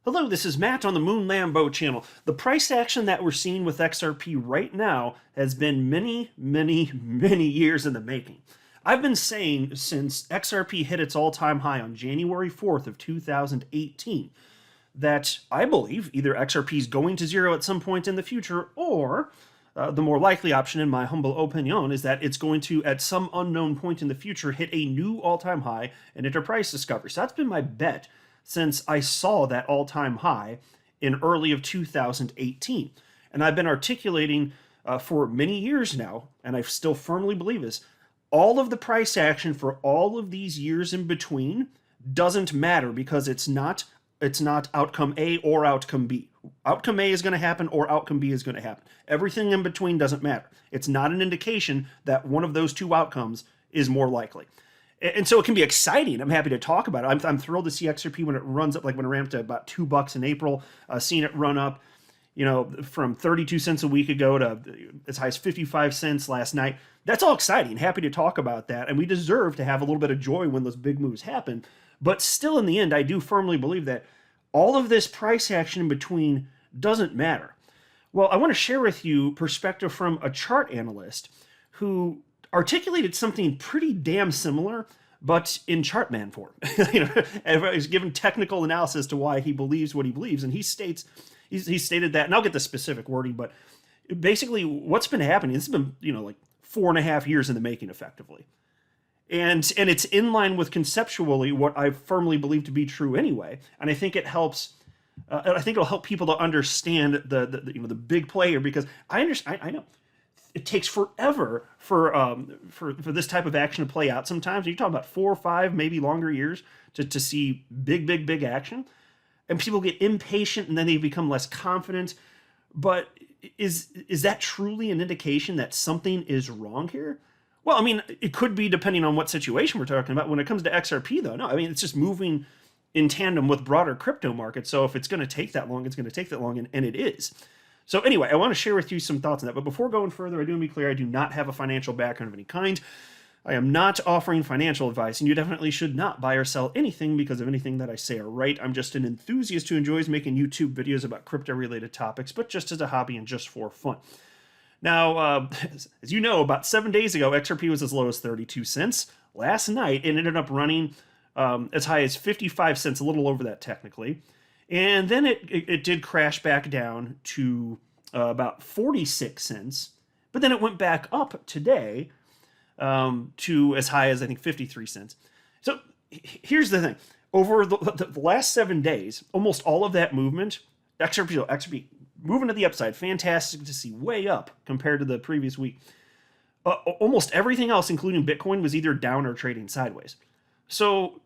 Hello, this is Matt on the Moon Lambo channel. The price action that we're seeing with XRP right now has been many, many, many years in the making. I've been saying since XRP hit its all-time high on January 4th of 2018 that I believe either XRP is going to zero at some point in the future, or the more likely option, in my humble opinion, is that it's going to, at some unknown point in the future, hit a new all-time high and enter price discovery. So that's been my bet since I saw that all-time high in early of 2018. And I've been articulating for many years now, and I still firmly believe this, all of the price action for all of these years in between doesn't matter, because it's not outcome A or outcome B. Outcome A is going to happen or outcome B is going to happen. Everything in between doesn't matter. It's not an indication that one of those two outcomes is more likely. And so it can be exciting. I'm happy to talk about it. I'm thrilled to see XRP when it runs up, like when it ramped to about $2 in April, seeing it run up, from 32 cents a week ago to as high as 55 cents last night. That's all exciting. Happy to talk about that. And we deserve to have a little bit of joy when those big moves happen. But still, in the end, I do firmly believe that all of this price action in between doesn't matter. Well, I want to share with you perspective from a chart analyst who articulated something pretty damn similar, but in Chartman form. He's given technical analysis to why he believes what he believes, and he stated that, and I'll get the specific wording, but basically what's been happening, this has been, like 4.5 years in the making, effectively. And it's in line with conceptually what I firmly believe to be true anyway. And I think it helps. I think it'll help people to understand the big player, because I know it takes forever for this type of action to play out. Sometimes you talk about 4 or 5, maybe longer years to see big action, and people get impatient and then they become less confident. But is that truly an indication that something is wrong here? Well, I mean, it could be depending on what situation we're talking about. When it comes to XRP, though, no, I mean, it's just moving in tandem with broader crypto markets. So if it's going to take that long, it's going to take that long, and it is. So anyway, I want to share with you some thoughts on that. But before going further, I do want to be clear, I do not have a financial background of any kind. I am not offering financial advice, and you definitely should not buy or sell anything because of anything that I say or write. I'm just an enthusiast who enjoys making YouTube videos about crypto-related topics, but just as a hobby and just for fun. Now, as you know, about 7 days ago, XRP was as low as 32 cents. Last night, it ended up running as high as 55 cents, a little over that technically. And then it did crash back down to about 46 cents. But then it went back up today to as high as, I think, 53 cents. So here's the thing. Over the last 7 days, almost all of that movement, XRP moving to the upside, fantastic to see, way up compared to the previous week. Almost everything else, including Bitcoin, was either down or trading sideways. So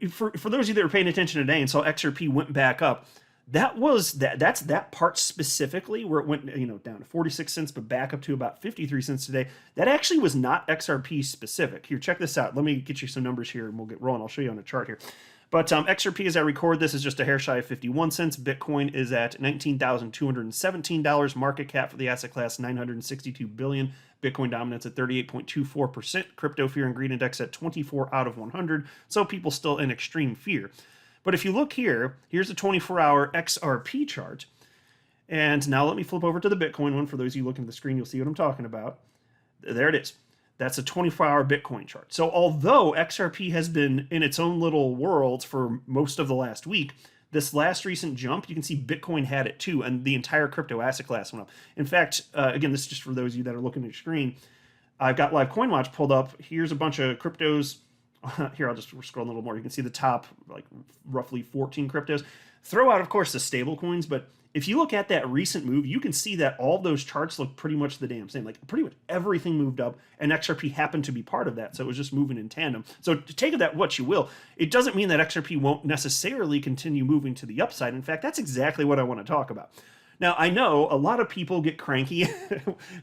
for those of you that are paying attention today and saw XRP went back up, that's that part specifically where it went down to 46 cents but back up to about 53 cents today. That actually was not XRP specific. Here, check this out. Let me get you some numbers here and we'll get rolling. I'll show you on a chart here. But XRP, as I record this, is just a hair shy of 51 cents. Bitcoin is at $19,217. Market cap for the asset class, $962 billion. Bitcoin dominance at 38.24%. Crypto fear and greed index at 24 out of 100. So people still in extreme fear. But if you look here, here's the 24-hour XRP chart. And now let me flip over to the Bitcoin one. For those of you looking at the screen, you'll see what I'm talking about. There it is. That's a 24-hour Bitcoin chart. So although XRP has been in its own little world for most of the last week, this last recent jump, you can see Bitcoin had it too, and the entire crypto asset class went up. In fact, again, this is just for those of you that are looking at your screen. I've got Live Coin Watch pulled up. Here's a bunch of cryptos. Here, I'll just scroll a little more. You can see the top, like roughly 14 cryptos. Throw out, of course, the stable coins, but if you look at that recent move, you can see that all those charts look pretty much the damn same. Like pretty much everything moved up, and XRP happened to be part of that, so it was just moving in tandem. So to take of that what you will, it doesn't mean that XRP won't necessarily continue moving to the upside. In fact, that's exactly what I want to talk about. Now, I know a lot of people get cranky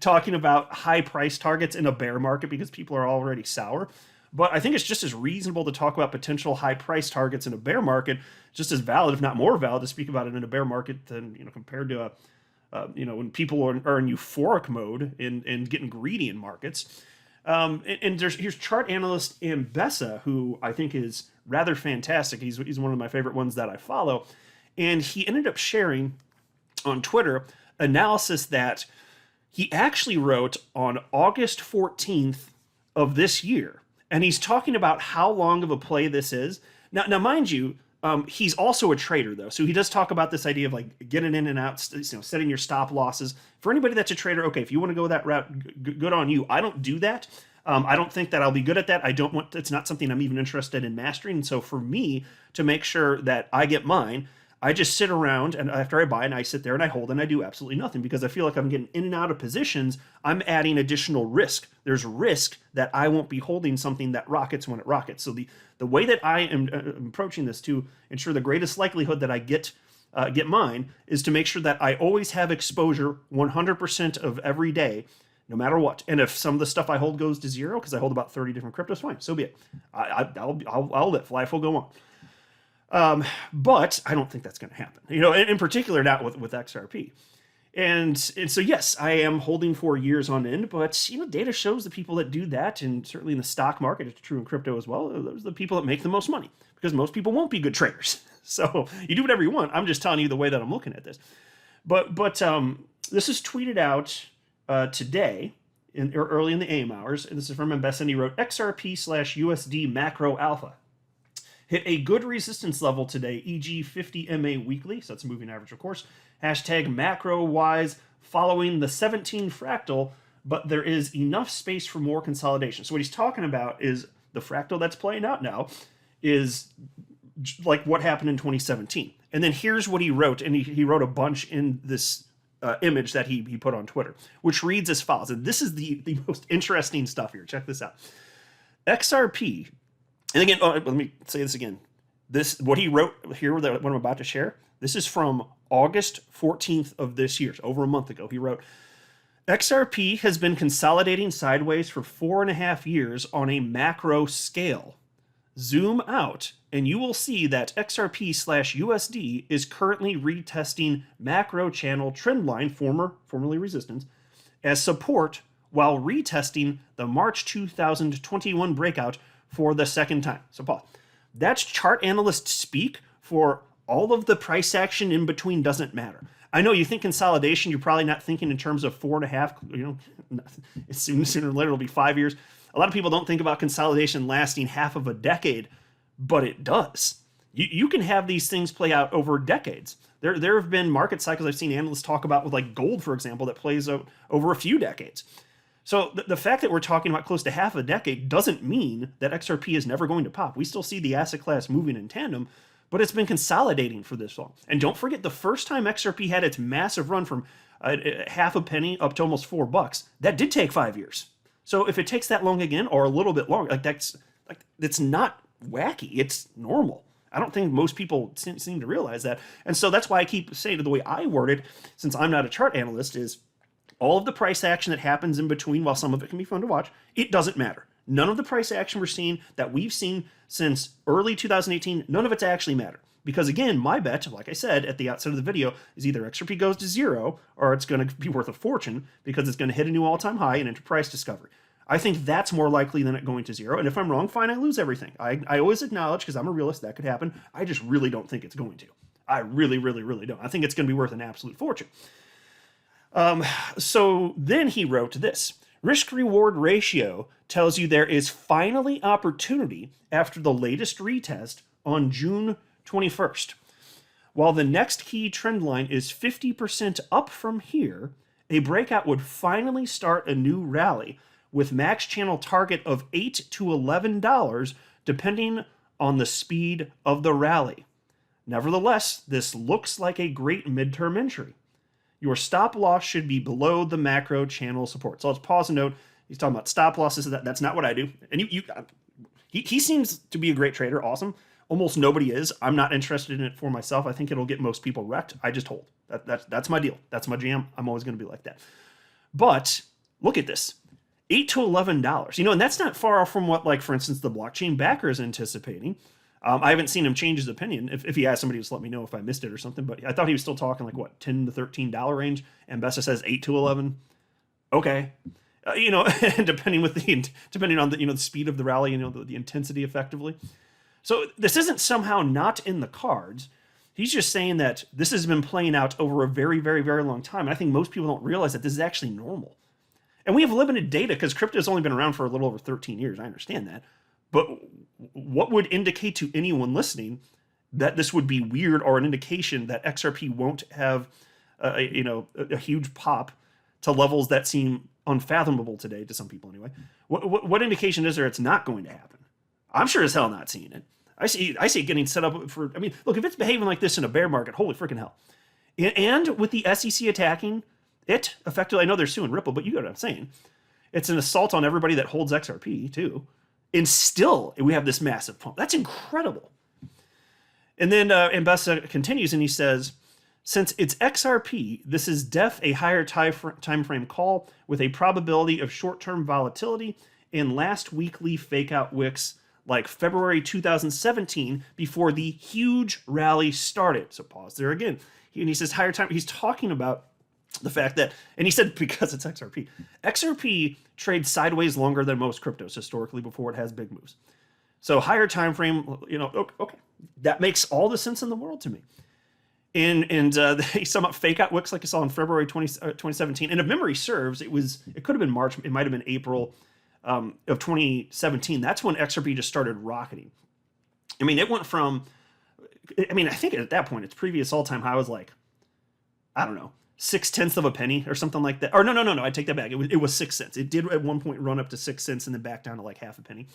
talking about high price targets in a bear market because people are already sour. But I think it's just as reasonable to talk about potential high price targets in a bear market, just as valid, if not more valid, to speak about it in a bear market than compared to when people are in euphoric mode and getting greedy in markets. And here's chart analyst Ambessa, who I think is rather fantastic. He's one of my favorite ones that I follow. And he ended up sharing on Twitter analysis that he actually wrote on August 14th of this year. And he's talking about how long of a play this is. Now mind you, he's also a trader, though. So he does talk about this idea of like getting in and out, setting your stop losses. For anybody that's a trader, okay, if you want to go that route, good on you. I don't do that. I don't think that I'll be good at that. It's not something I'm even interested in mastering. And so for me to make sure that I get mine, I just sit around, and after I buy, and I sit there and I hold, and I do absolutely nothing because I feel like I'm getting in and out of positions. I'm adding additional risk. There's risk that I won't be holding something that rockets when it rockets. So the way that I am approaching this to ensure the greatest likelihood that I get mine is to make sure that I always have exposure 100% of every day, no matter what. And if some of the stuff I hold goes to zero, because I hold about 30 different cryptos, fine, so be it. I'll live. Life will go on. But I don't think that's going to happen, in particular not with XRP. And so, yes, I am holding for years on end, but, data shows the people that do that, and certainly in the stock market, it's true in crypto as well, those are the people that make the most money, because most people won't be good traders. So you do whatever you want. I'm just telling you the way that I'm looking at this. But this is tweeted out today, early in the AM hours, and this is from Mbessa, and he wrote, XRP/USD macro alpha hit a good resistance level today, e.g. 50 MA weekly, so that's moving average, of course. Hashtag macro-wise following the 17 fractal, but there is enough space for more consolidation. So what he's talking about is the fractal that's playing out now is like what happened in 2017. And then here's what he wrote, and he wrote a bunch in this image that he put on Twitter, which reads as follows. And this is the most interesting stuff here. Check this out. XRP... And again, let me say this again. What he wrote here, what I'm about to share, this is from August 14th of this year, so over a month ago. He wrote, XRP has been consolidating sideways for 4.5 years on a macro scale. Zoom out, and you will see that XRP/USD is currently retesting macro channel trendline, formerly resistance, as support while retesting the March 2021 breakout for the second time. So pause. That's chart analyst speak for all of the price action in between doesn't matter. I know you think consolidation, you're probably not thinking in terms of 4.5, sooner or later it'll be 5 years. A lot of people don't think about consolidation lasting half of a decade, but it does. You can have these things play out over decades. There have been market cycles I've seen analysts talk about with like gold, for example, that plays out over a few decades. So the fact that we're talking about close to half a decade doesn't mean that XRP is never going to pop. We still see the asset class moving in tandem, but it's been consolidating for this long. And don't forget, the first time XRP had its massive run from half a penny up to almost $4, that did take 5 years. So if it takes that long again, or a little bit longer, that's not wacky. It's normal. I don't think most people seem to realize that. And so that's why I keep saying the way I word it, since I'm not a chart analyst, is all of the price action that happens in between, while some of it can be fun to watch, it doesn't matter. None of the price action we've seen since early 2018, none of it's actually mattered. Because again, my bet, like I said at the outset of the video, is either XRP goes to zero or it's going to be worth a fortune because it's going to hit a new all-time high in enter price discovery. I think that's more likely than it going to zero. And if I'm wrong, fine, I lose everything. I always acknowledge, because I'm a realist, that could happen. I just really don't think it's going to. I really, really, really don't. I think it's going to be worth an absolute fortune. So then he wrote this. Risk-reward ratio tells you there is finally opportunity after the latest retest on June 21st. While the next key trend line is 50% up from here, a breakout would finally start a new rally with max channel target of $8 to $11 depending on the speed of the rally. Nevertheless, this looks like a great midterm entry. Your stop loss should be below the macro channel support. So let's pause and note, he's talking about stop losses. That's not what I do. And he seems to be a great trader. Awesome. Almost nobody is. I'm not interested in it for myself. I think it'll get most people wrecked. I just hold. That's my deal. That's my jam. I'm always going to be like that. But look at this. $8 to $11. And that's not far off from what, like, for instance, the blockchain backer is anticipating. I haven't seen him change his opinion. If he has, somebody just let me know if I missed it or something. But I thought he was still talking like, what, $10 to $13 range. And Bessa says 8 to 11. Okay. Depending on the speed of the rally, the intensity effectively. So this isn't somehow not in the cards. He's just saying that this has been playing out over a very, very, very long time. And I think most people don't realize that this is actually normal. And we have limited data because crypto has only been around for a little over 13 years. I understand that. But what would indicate to anyone listening that this would be weird or an indication that XRP won't have a huge pop to levels that seem unfathomable today to some people anyway? What indication is there it's not going to happen? I'm sure as hell not seeing it. I see it getting set up for, I mean, look, if it's behaving like this in a bear market, holy freaking hell. And with the SEC attacking it, effectively, I know they're suing Ripple, but you get what I'm saying. It's an assault on everybody that holds XRP, too. And still, we have this massive pump. That's incredible. And then Mbessa continues, and he says, since it's XRP, this is a higher time frame call with a probability of short-term volatility and last weekly fake-out wicks like February 2017 before the huge rally started. So pause there again. And he says higher time. He's talking about the fact that, and he said because it's XRP. XRP trades sideways longer than most cryptos historically before it has big moves. So higher time frame, okay, that makes all the sense in the world to me. And they sum up fake out wicks like I saw in February 2017. And if memory serves, it could have been March. It might have been April of 2017. That's when XRP just started rocketing. I mean, it went from, I think at that point, its previous all-time high was like, I don't know, 0.6 of a penny or something like that. Or no, I take that back. It was 6 cents. It did at one point run up to 6 cents and then back down to like half a penny.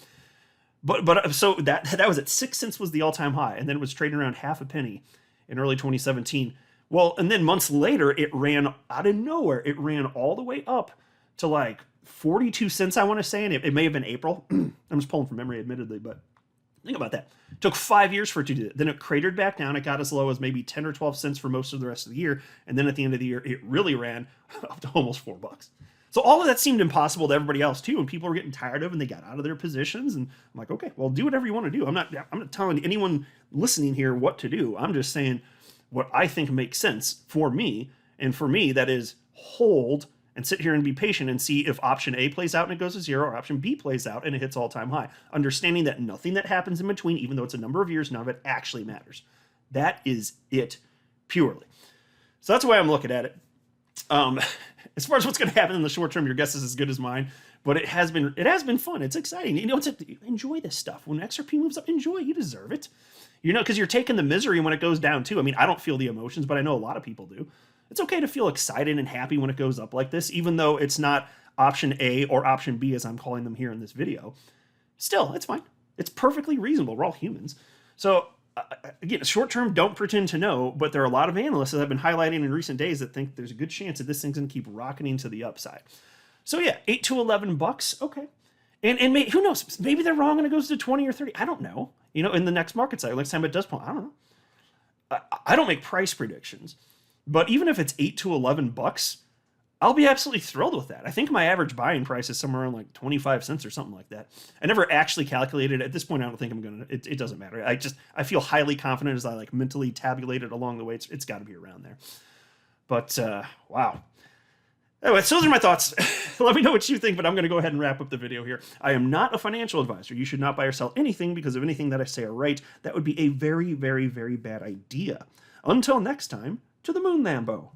But so that was at 6 cents was the all-time high, and then it was trading around half a penny in early 2017. Well, and then months later, it ran out of nowhere. It ran all the way up to like 42 cents, I want to say, and it may have been April. I'm just pulling from memory, admittedly, but think about that. It took 5 years for it to do that. Then it cratered back down. It got as low as maybe 10 or 12 cents for most of the rest of the year. And then at the end of the year, it really ran up to almost $4. So all of that seemed impossible to everybody else too, and people were getting tired of it, and they got out of their positions. And I'm like, okay, well, do whatever you want to do. I'm not telling anyone listening here what to do. I'm just saying what I think makes sense for me, and for me, that is hold and sit here and be patient and see if option A plays out and it goes to zero, or option B plays out and it hits all-time high. Understanding that nothing that happens in between, even though it's a number of years, none of it actually matters. That is it purely. So that's the way I'm looking at it. As far as what's going to happen in the short term, your guess is as good as mine. But it has been fun. It's exciting. Enjoy this stuff. When XRP moves up, enjoy. You deserve it. Because you're taking the misery when it goes down too. I mean, I don't feel the emotions, but I know a lot of people do. It's okay to feel excited and happy when it goes up like this, even though it's not option A or option B, as I'm calling them here in this video. Still, it's fine. It's perfectly reasonable. We're all humans. So again, short term, don't pretend to know, but there are a lot of analysts that have been highlighting in recent days that think there's a good chance that this thing's going to keep rocketing to the upside. So yeah, $8 to $11, okay. And who knows? Maybe they're wrong and it goes to 20 or 30. I don't know. In the next market cycle, next time it does pump, I don't know. I don't make price predictions, but even if it's $8 to $11, I'll be absolutely thrilled with that. I think my average buying price is somewhere around like 25 cents or something like that. I never actually calculated it. At this point, I don't think I'm going to, it doesn't matter. I feel highly confident as I like mentally tabulate it along the way. It's got to be around there. But wow. Anyway, so those are my thoughts. Let me know what you think, but I'm going to go ahead and wrap up the video here. I am not a financial advisor. You should not buy or sell anything because of anything that I say or write. That would be a very, very, very bad idea. Until next time, to the moon, Lambo.